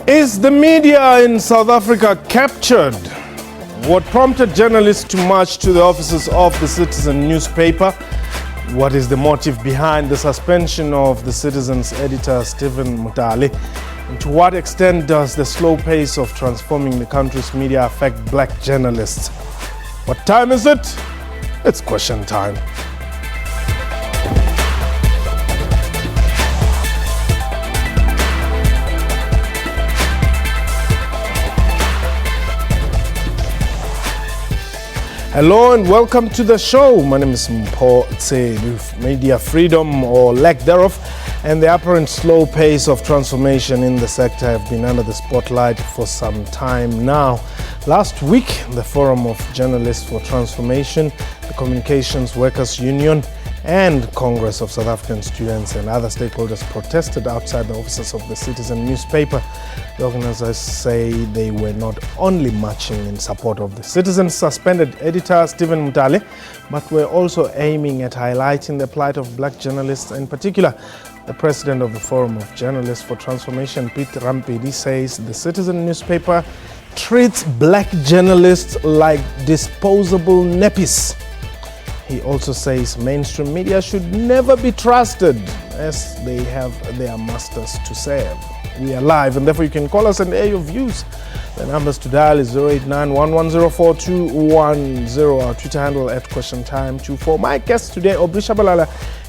Is the media in South Africa captured? What prompted journalists to march to the offices of the Citizen newspaper? What is the motive behind the suspension of the Citizen's editor Steven Motale? And to what extent does the slow pace of transforming the country's media affect black journalists? What time is it? It's question time. Hello and welcome to the show. My name is Mpho. Media freedom or lack thereof and the apparent slow pace of transformation in the sector have been under the spotlight for some time now. Last week, the Forum of Journalists for Transformation, the Communications Workers Union, and Congress of South African Students and other stakeholders protested outside the offices of the Citizen newspaper. The organizers say they were not only marching in support of the Citizen's suspended editor Steven Motale, but were also aiming at highlighting the plight of black journalists. In particular, the president of the Forum of Journalists for Transformation, Piet Rampedi, says the Citizen newspaper treats black journalists like disposable nappies. He also says mainstream media should never be trusted as they have their masters to serve. We are live and therefore you can call us and air your views. The numbers to dial is 089-1104-210. Our Twitter handle at QuestionTime24. My guest today, Obrisha Balala,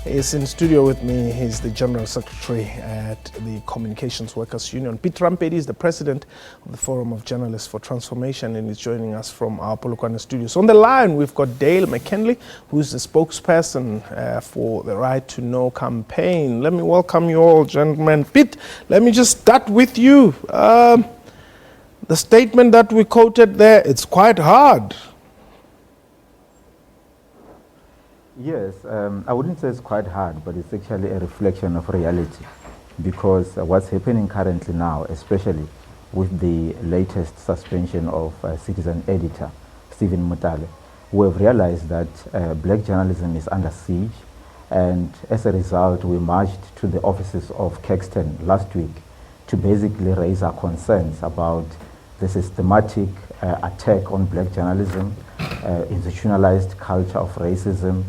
is in studio with me. He's the General Secretary at the Communications Workers Union. Piet Rampedi is the President of the Forum of Journalists for Transformation and is joining us from our Polokwane studios. On the line, we've got Dale McKinley, who's the spokesperson for the Right to Know campaign. Let me welcome you all, gentlemen. Piet, let me just start with you. The statement that we quoted there, it's quite hard. Yes, I wouldn't say it's quite hard, but it's actually a reflection of reality. Because what's happening currently now, especially with the latest suspension of Citizen editor, Steven Motale, we have realized that black journalism is under siege. And as a result, we marched to the offices of Caxton last week to basically raise our concerns about the systematic attack on black journalism, institutionalized culture of racism,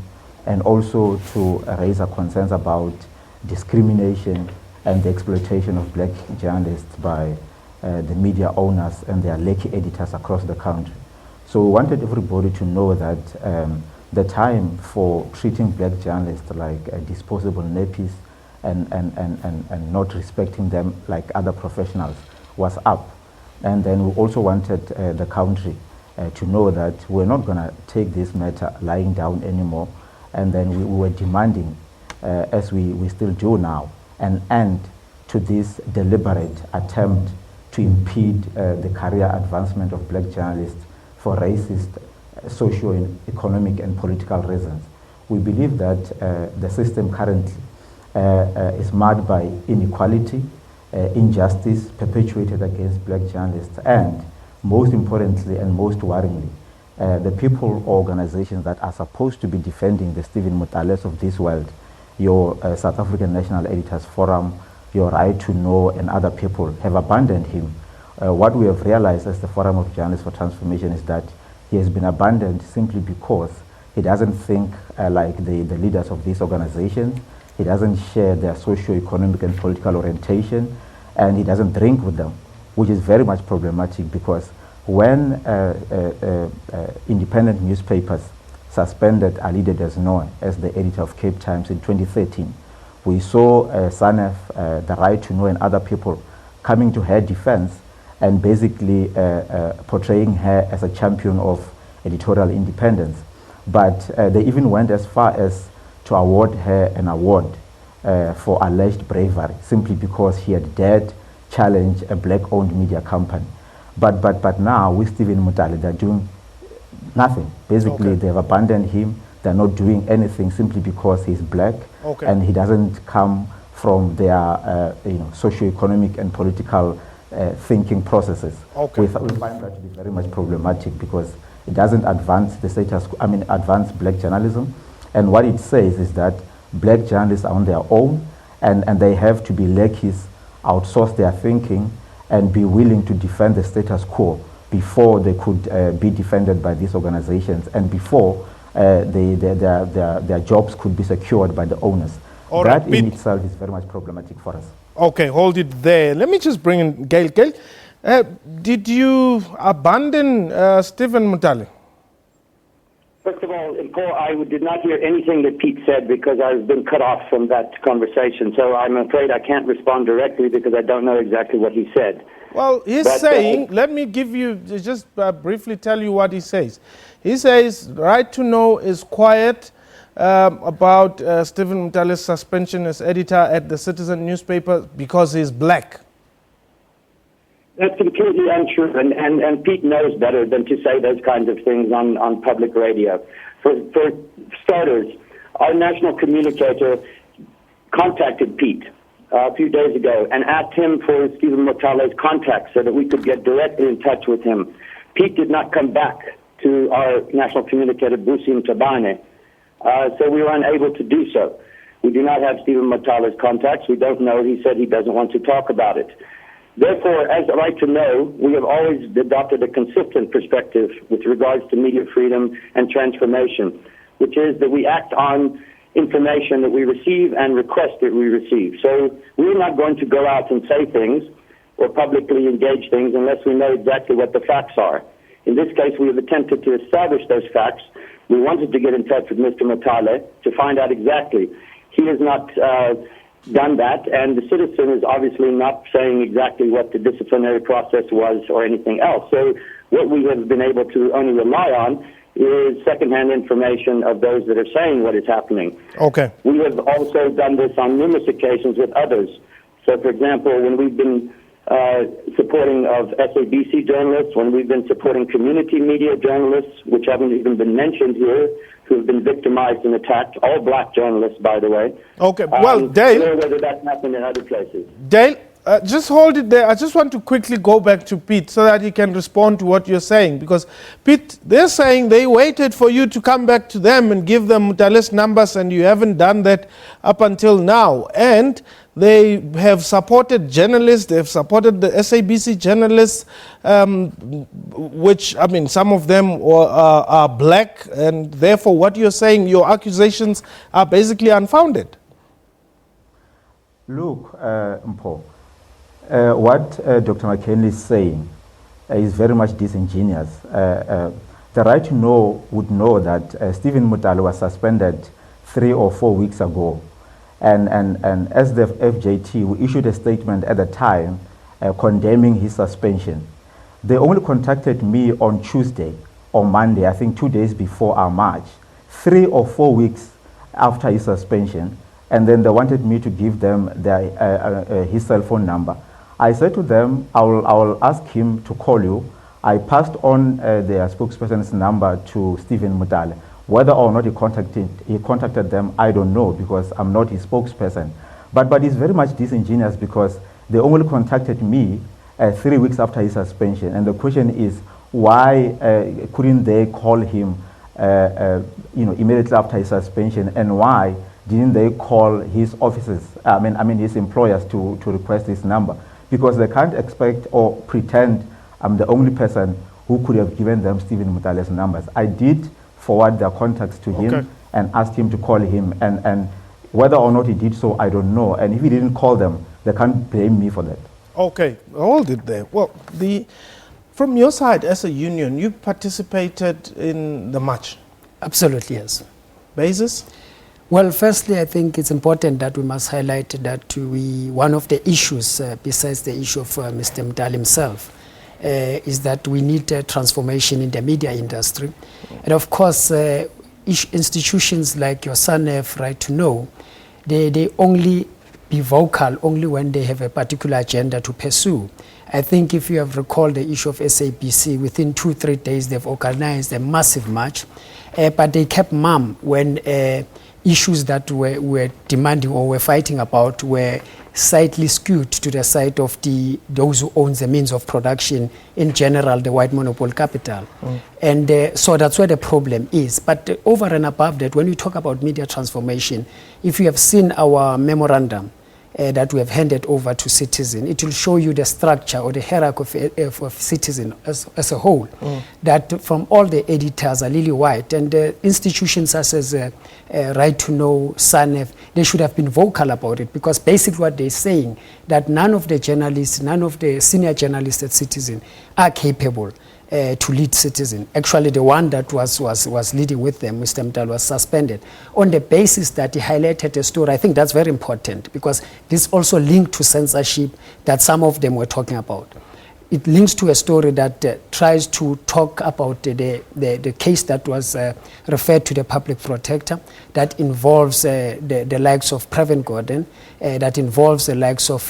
and also to raise our concerns about discrimination and the exploitation of black journalists by the media owners and their lackey editors across the country. So we wanted everybody to know that the time for treating black journalists like disposable nappies and not respecting them like other professionals was up. And then we also wanted the country to know that we're not going to take this matter lying down anymore. And then we were demanding, as we still do now, an end to this deliberate attempt to impede the career advancement of black journalists for racist, socio-economic and political reasons. We believe that the system currently is marred by inequality, injustice perpetuated against black journalists, and most importantly and most worryingly, the people or organizations that are supposed to be defending the Steven Motales of this world, your South African National Editors Forum, your Right to Know, and other people have abandoned him. What we have realized as the Forum of Journalists for Transformation is that he has been abandoned simply because he doesn't think like the leaders of these organizations. He doesn't share their socio-economic and political orientation, and he doesn't drink with them, which is very much problematic because when independent newspapers suspended Alida Desnoy as the editor of Cape Times in 2013, we saw Sanef, the Right to Know, and other people coming to her defense and basically portraying her as a champion of editorial independence. But they even went as far as to award her an award for alleged bravery, simply because she had dared challenge a black-owned media company. But now with Steven Motale, they're doing nothing. Basically, they have abandoned him. They're not doing anything simply because he's black and he doesn't come from their socio-economic and political thinking processes. We find that to be very much problematic because it doesn't advance the status, advance black journalism. And what it says is that black journalists are on their own and they have to be lackeys, outsource their thinking, and be willing to defend the status quo before they could be defended by these organizations and before their jobs could be secured by the owners. All that right, in itself is very much problematic for us. Okay, hold it there. Let me just bring in Gail. Gail, did you abandon Steven Motale? First of all, Paul, I did not hear anything that Piet said because I've been cut off from that conversation. So I'm afraid I can't respond directly because I don't know exactly what he said. Well, he's saying, let me give you, just briefly tell you what he says. He says, Right to Know is quiet about Steven Motale's suspension as editor at the Citizen newspaper because he's black. That's completely untrue, and Piet knows better than to say those kinds of things on public radio. For starters, our national communicator contacted Piet a few days ago and asked him for Steven Motale's contact so that we could get directly in touch with him. Piet did not come back to our national communicator, Busim Tabane, so we were unable to do so. We do not have Steven Motale's contacts. We don't know. He said he doesn't want to talk about it. Therefore, as a Right to Know, we have always adopted a consistent perspective with regards to media freedom and transformation, which is that we act on information that we receive and request that we receive. So we're not going to go out and say things or publicly engage things unless we know exactly what the facts are. In this case, we have attempted to establish those facts. We wanted to get in touch with Mr. Motale to find out exactly. He has not done that, and the Citizen is obviously not saying exactly what the disciplinary process was or anything else. So what we have been able to only rely on is secondhand information of those that are saying what is happening. Okay. We have also done this on numerous occasions with others. So, for example, when we've been supporting of SABC journalists, when we've been supporting community media journalists, which haven't even been mentioned here, who have been victimized and attacked, all black journalists, by the way. Okay, well, Dale... I don't know whether that's happened in other places. Dale, just hold it there. I just want to quickly go back to Piet so that he can respond to what you're saying. Because, Piet, they're saying they waited for you to come back to them and give them Motale's numbers, and you haven't done that up until now. And they have supported journalists, they have supported the SABC journalists, which, I mean, some of them are black, and therefore what you're saying, your accusations are basically unfounded. Look, Mpo, what Dr. McKinley is saying is very much disingenuous. The Right to Know would know that Steven Motale was suspended 3 or 4 weeks ago. And as the FJT, we issued a statement at the time condemning his suspension. They only contacted me on Tuesday or Monday, I think 2 days before our march, 3 or 4 weeks after his suspension, and then they wanted me to give them his cell phone number. I said to them, I will ask him to call you. I passed on their spokesperson's number to Steven Motale. Whether or not he contacted them, I don't know, because I'm not his spokesperson. But it's very much disingenuous because they only contacted me 3 weeks after his suspension. And the question is, why couldn't they call him immediately after his suspension, and why didn't they call his officers, I mean his employers to request his number? Because they can't expect or pretend I'm the only person who could have given them Steven Motale's numbers. I did forward their contacts to him and asked him to call him, and whether or not he did so, I don't know. And if he didn't call them, they can't blame me for that. Okay, hold it there. Well, from your side as a union, you participated in the march. Absolutely, yes. Basis? Well, firstly, I think it's important that we must highlight that one of the issues, besides the issue of Mr. Motale himself, is that we need a transformation in the media industry. And of course, institutions like your son have Right to Know, they only be vocal only when they have a particular agenda to pursue. I think if you have recalled the issue of SABC, within 2-3 days they've organized a massive march, but they kept mum when issues that were demanding or were fighting about were slightly skewed to the side of those who own the means of production, in general, the white monopoly capital. And so that's where the problem is. But over and above that, when we talk about media transformation, if you have seen our memorandum, that we have handed over to Citizen, it will show you the structure or the hierarchy of Citizen as a whole. That from all the editors are lily white, and institutions such as Right to Know, SANEF, they should have been vocal about it, because basically what they're saying, that none of the journalists, none of the senior journalists at Citizen are capable to lead Citizen. Actually, the one that was leading with them, Mr. Motale, was suspended on the basis that he highlighted a story. I think that's very important, because this also linked to censorship that some of them were talking about. It links to a story that tries to talk about the case that was referred to the public protector, that involves the likes of Previn Gordon, that involves the likes of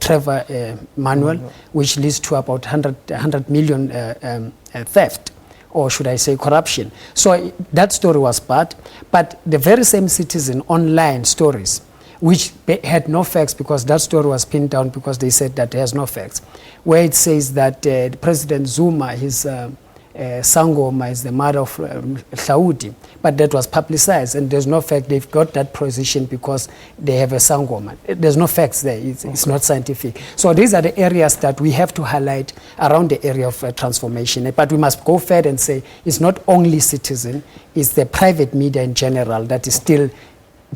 Trevor Manuel, which leads to about 100 million theft, or should I say corruption. So that story was bad, but the very same Citizen online stories, which had no facts, because that story was pinned down because they said that it has no facts, where it says that President Zuma, his Sangoma is the mother of Saudi, but that was publicized, and there's no fact. They've got that position because they have a Sangoma. There's no facts there. It's not scientific. So these are the areas that we have to highlight around the area of transformation. But we must go further and say it's not only Citizen, it's the private media in general that is still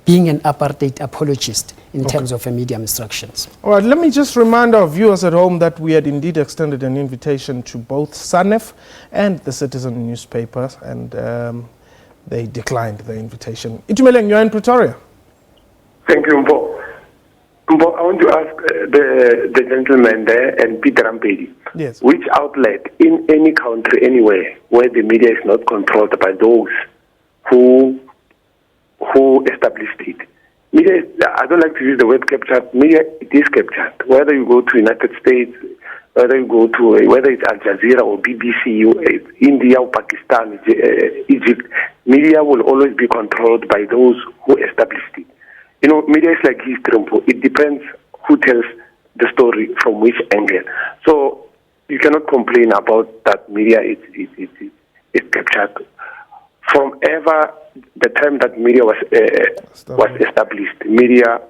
being an apartheid apologist in terms of media instructions. All right, let me just remind our viewers at home that we had indeed extended an invitation to both SANEF and the Citizen newspapers, and they declined the invitation. Itumeleng, you're in Pretoria. Thank you, Mpo. Mpo, I want to ask the gentleman there and Piet Rampedi. Yes. Which outlet in any country, anywhere, where the media is not controlled by those who established it? Media, I don't like to use the word captured. Media, it is captured. Whether you go to United States, whether it's Al Jazeera or BBC, India or Pakistan, Egypt, media will always be controlled by those who established it. You know, media is like history. It depends who tells the story from which angle. So you cannot complain about that media is captured. From ever the time that media was established, media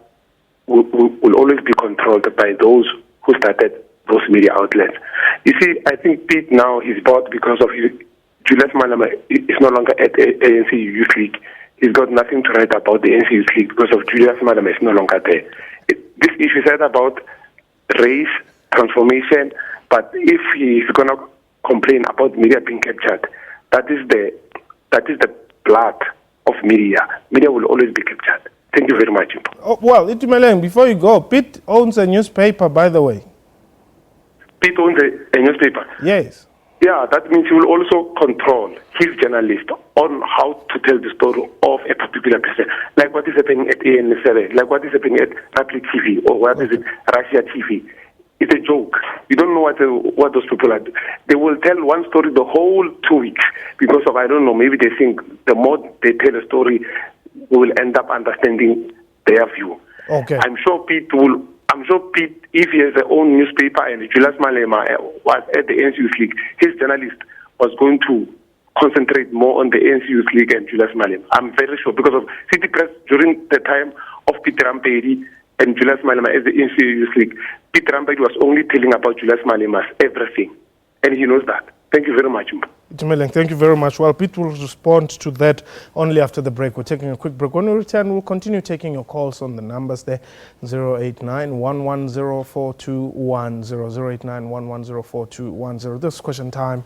will always be controlled by those who started those media outlets. You see, I think Piet now is bought because of Julius Malema is no longer at ANC Youth League. He's got nothing to write about the ANC Youth League because of Julius Malema is no longer there. This issue said about race, transformation, but if he is going to complain about media being captured, that is the blood of media. Media will always be captured. Thank you very much. Oh, well, Itumeleng, before you go, Piet owns a newspaper, by the way. Piet owns a newspaper? Yes. Yeah, that means he will also control his journalist on how to tell the story of a particular person. Like what is happening at AN7, like what is happening at Republic TV, or what is it, Russia TV. It's a joke. You don't know what those people are doing. They will tell one story the whole 2 weeks because of, I don't know, maybe they think the more they tell a story, we will end up understanding their view. Okay. I'm sure Piet, if he has his own newspaper and Julius Malema was at the ANC Youth League, his journalist was going to concentrate more on the ANC Youth League and Julius Malema. I'm very sure because of City Press during the time of Piet Rampedi and Julius Malema as the ANC Youth League. Piet Rampedi was only telling about Julius Malema's everything, and he knows that. Thank you very much. Itumeleng, thank you very much. Well, Piet will respond to that only after the break. We're taking a quick break. When we return, we'll continue taking your calls on the numbers there, 089-110-4210, 089-110-4210. This is question time.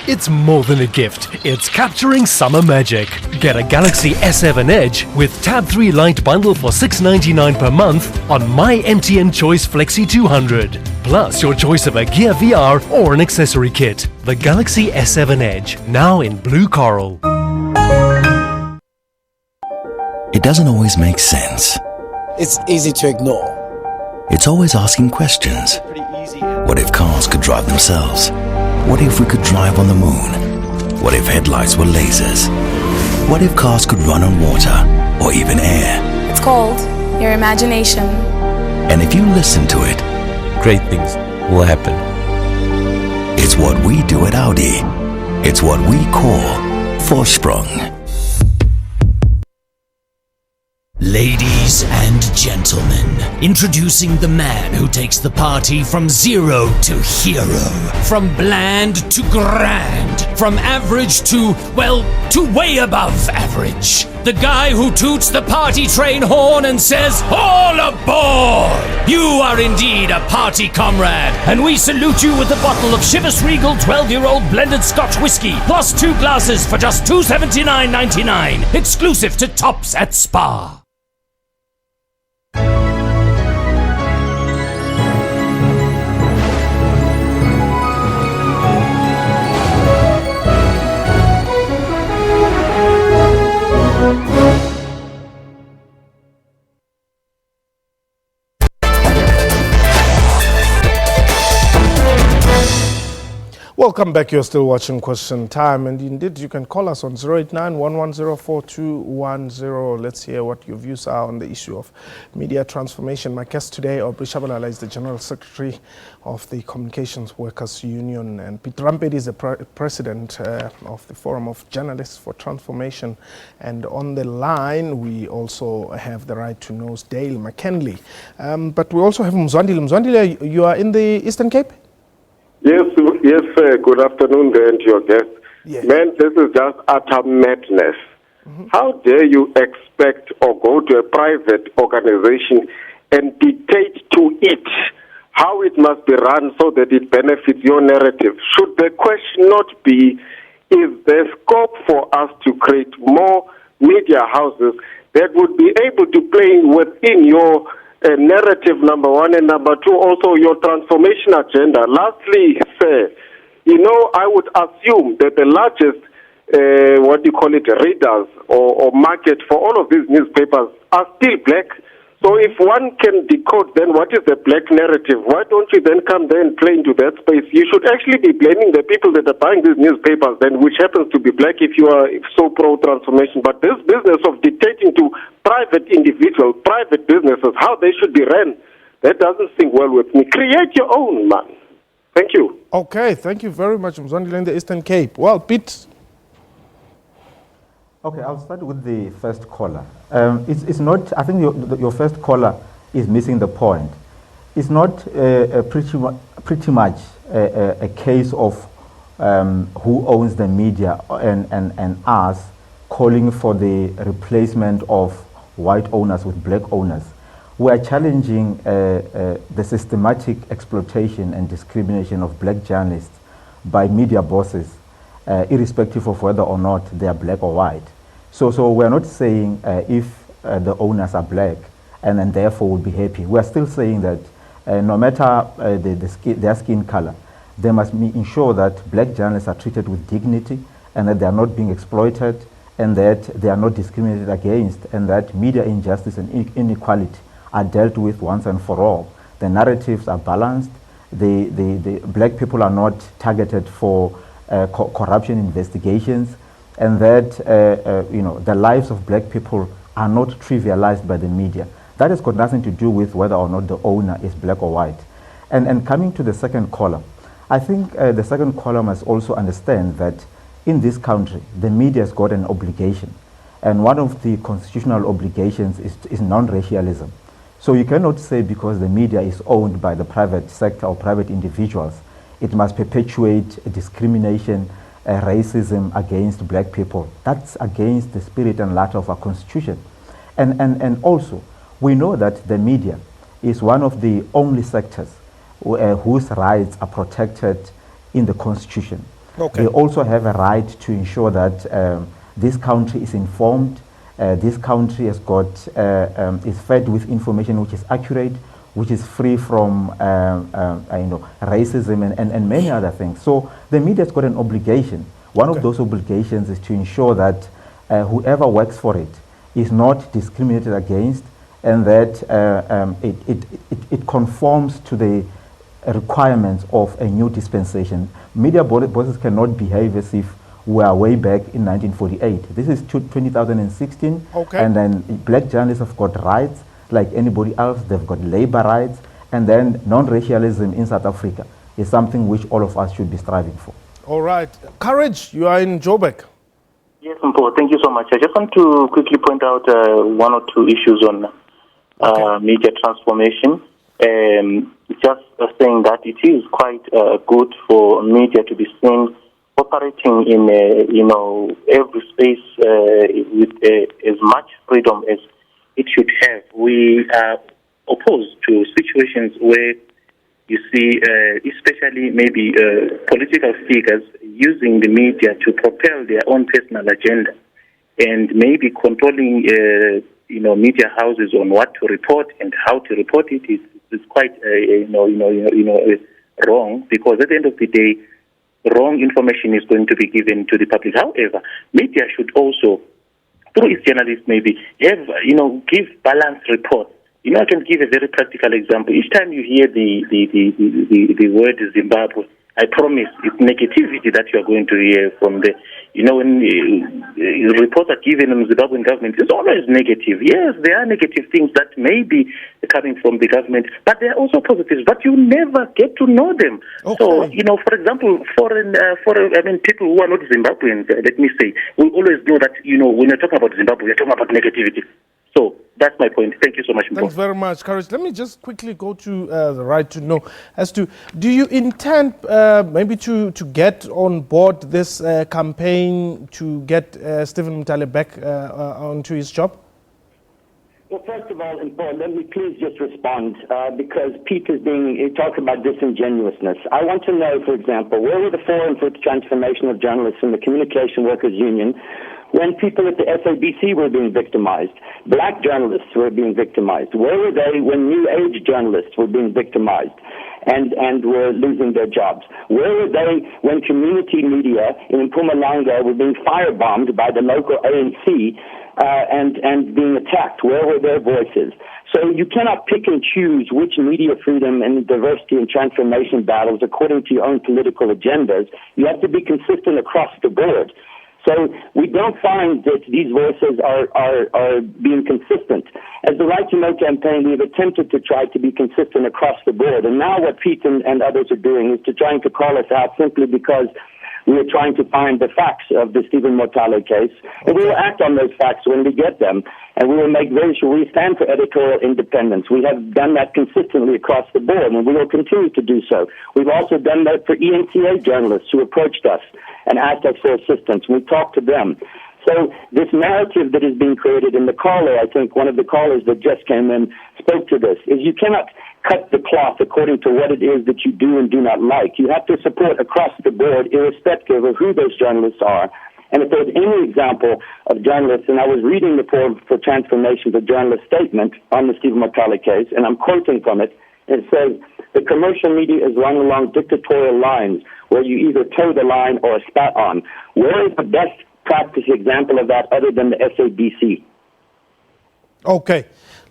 It's more than a gift, it's capturing summer magic. Get a Galaxy S7 Edge with Tab 3 Lite bundle for $6.99 per month on My MTN Choice Flexi 200. Plus your choice of a Gear VR or an accessory kit. The Galaxy S7 Edge, now in blue coral. It doesn't always make sense. It's easy to ignore. It's always asking questions. What if cars could drive themselves? What if we could drive on the moon? What if headlights were lasers? What if cars could run on water or even air? It's called your imagination. And if you listen to it, Great things will happen. it's what we do at Audi. It's what we call Vorsprung. Ladies and gentlemen, introducing the man who takes the party from zero to hero, from bland to grand, from average to, well, to way above average. The guy who toots the party train horn and says, "All aboard! You are indeed a party comrade, and we salute you with a bottle of Chivas Regal 12-year-old blended Scotch whiskey, plus 2 glasses for just $279.99, exclusive to Tops at Spa." Welcome back. You're still watching Question Time, and indeed you can call us on 089-110-4210. Let's hear what your views are on the issue of media transformation. My guest today, Aubrey Shabalala, is the General Secretary of the Communications Workers Union, and Piet Rampedi is the President of the Forum of Journalists for Transformation. And on the line, we also have the Right to Know's Dale McKinley. But we also have Mzwandile. Mzwandile, you are in the Eastern Cape? Yes, good afternoon there to your guest. Yes. Man, this is just utter madness. How dare you expect or go to a private organization and dictate to it how it must be run so that it benefits your narrative? Should the question not be, is there scope for us to create more media houses that would be able to play within your narrative, number one, and number two, also your transformation agenda? Lastly, sir, I would assume that the largest, readers or market for all of these newspapers are still black. So if one can decode then what is the black narrative, why don't you then come there and play into that space? You should actually be blaming the people that are buying these newspapers then, which happens to be black if you are so pro-transformation. But this business of dictating to private individuals, private businesses, how they should be ran, that doesn't sing well with me. Create your own, man. Thank you. Okay, thank you very much, Mzwandile in the Eastern Cape. Well, Pete. Okay, I'll start with the first caller. It's not, I think your first caller is missing the point. It's not pretty much a case of who owns the media and us calling for the replacement of white owners with black owners. We are challenging the systematic exploitation and discrimination of black journalists by media bosses, irrespective of whether or not they are black or white. So we're not saying if the owners are black and then therefore will be happy. We're still saying that no matter their skin color, they must ensure that black journalists are treated with dignity and that they are not being exploited and that they are not discriminated against, and that media injustice and inequality are dealt with once and for all. The narratives are balanced. The black people are not targeted for corruption investigations, and that the lives of black people are not trivialized by the media. That has got nothing to do with whether or not the owner is black or white. And coming to the second caller, I think the second caller must also understand that in this country, the media has got an obligation. And one of the constitutional obligations is non-racialism. So you cannot say because the media is owned by the private sector or private individuals, it must perpetuate discrimination, racism against black people. That's against the spirit and letter of our constitution. And also, we know that the media is one of the only sectors whose rights are protected in the constitution. Okay. They also have a right to ensure that this country is informed, this country has got, is fed with information which is accurate, which is free from racism and many other things. So the media's got an obligation. One of those obligations is to ensure that whoever works for it is not discriminated against, and that it conforms to the requirements of a new dispensation. Media bosses cannot behave as if we are way back in 1948. This is 2016, and then black journalists have got rights like anybody else. They've got labor rights, and then non-racialism in South Africa is something which all of us should be striving for. All right. Courage, you are in Joburg. Yes, Mpo, thank you so much. I just want to quickly point out one or two issues on media transformation. Just saying that it is quite good for media to be seen operating in every space with as much freedom as it should have. We are opposed to situations where you see, especially maybe political figures using the media to propel their own personal agenda, and maybe controlling, media houses on what to report and how to report it is quite, wrong. Because at the end of the day, wrong information is going to be given to the public. However, media should also, through its journalists, maybe have, give balanced reports. I can give a very practical example. Each time you hear the word Zimbabwe, I promise it's negativity that you are going to hear from the, when reports are given on the Zimbabwean government, it's always negative. Yes, there are negative things that may be coming from the government, but there are also positives, but you never get to know them. Okay. So, for example, people who are not Zimbabweans, let me say, will always know that, when you're talking about Zimbabwe, you're talking about negativity. So that's my point. Thank you so much. Thanks very much, Courage. Let me just quickly go to the right to know as to, do you intend maybe to get on board this campaign to get Steven Motale back onto his job? Well, first of all, let me please just respond because Piet is talking about disingenuousness. I want to know, for example, where were the Forum for the Transformation of Journalists and the Communication Workers Union when people at the SABC were being victimized? Black journalists were being victimized. Where were they when New Age journalists were being victimized and were losing their jobs? Where were they when community media in Mpumalanga were being firebombed by the local ANC and being attacked? Where were their voices? So you cannot pick and choose which media freedom and diversity and transformation battles according to your own political agendas. You have to be consistent across the board. So we don't find that these voices are being consistent. As the Right to Know campaign, we've attempted to try to be consistent across the board. And now what Piet and others are doing is trying to call us out simply because we are trying to find the facts of the Steven Motale case. And we will act on those facts when we get them. And we will make very sure we stand for editorial independence. We have done that consistently across the board, and we will continue to do so. We've also done that for ENCA journalists who approached us and asked us for assistance. We talked to them. So this narrative that is being created in the caller, I think one of the callers that just came in spoke to this, is you cannot cut the cloth according to what it is that you do and do not like. You have to support across the board, irrespective of who those journalists are. And if there's any example of journalists, and I was reading the Forum for Transformation, the journalist statement on the Steven Motale case, and I'm quoting from it, it says, the commercial media is run along dictatorial lines where you either toe the line or are spat on. Where is the best practice example of that other than the SABC? Okay.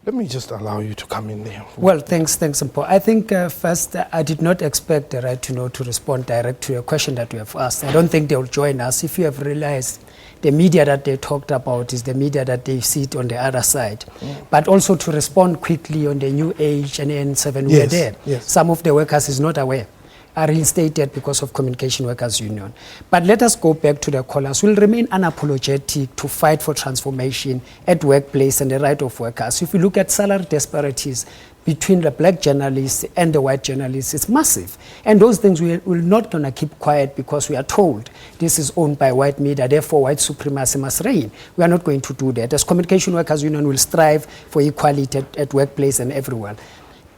Let me just allow you to come in there. Well, thanks, Mpo. I think first, I did not expect the Right to Know to respond direct to a question that you have asked. I don't think they will join us. If you have realized the media that they talked about is the media that they sit on the other side. But also to respond quickly on the New Age and N7, we are there. Yes. Some of the workers is not aware, are reinstated because of Communication Workers Union. But let us go back to the callers. We'll remain unapologetic to fight for transformation at workplace and the right of workers. If we look at salary disparities between the black journalists and the white journalists, it's massive. And those things we're not going to keep quiet because we are told this is owned by white media, therefore white supremacy must reign. We are not going to do that. As Communication Workers Union will strive for equality at workplace and everywhere.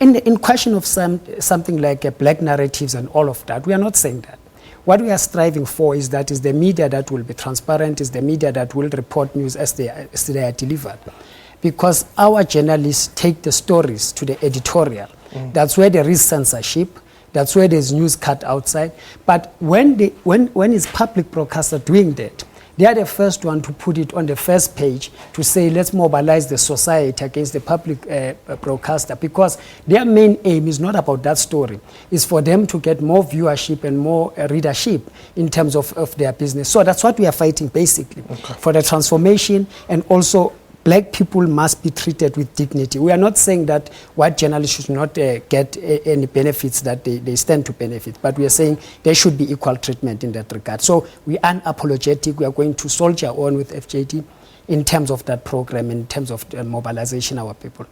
In question of something like black narratives and all of that, we are not saying that. What we are striving for is the media that will be transparent, is the media that will report news as they are delivered. Because our journalists take the stories to the editorial. That's where there is censorship. That's where there's news cut outside. But when it's public broadcaster doing that, they are the first one to put it on the first page to say, let's mobilize the society against the public broadcaster, because their main aim is not about that story. It's for them to get more viewership and more readership in terms of their business. So that's what we are fighting, basically, for the transformation and also black people must be treated with dignity. We are not saying that white journalists should not get any benefits that they stand to benefit, but we are saying there should be equal treatment in that regard. So we are unapologetic. We are going to soldier on with FJD in terms of that program, in terms of mobilization of our people.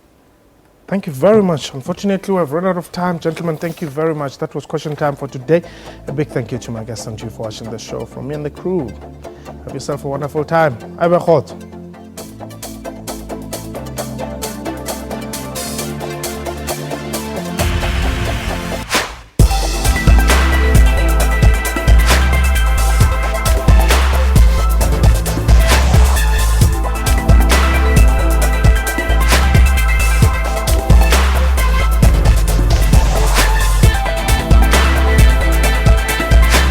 Thank you very much. Unfortunately, we have run out of time. Gentlemen, thank you very much. That was question time for today. A big thank you to my guests and to you for watching the show. From me and the crew, have yourself a wonderful time. Ibe Khot.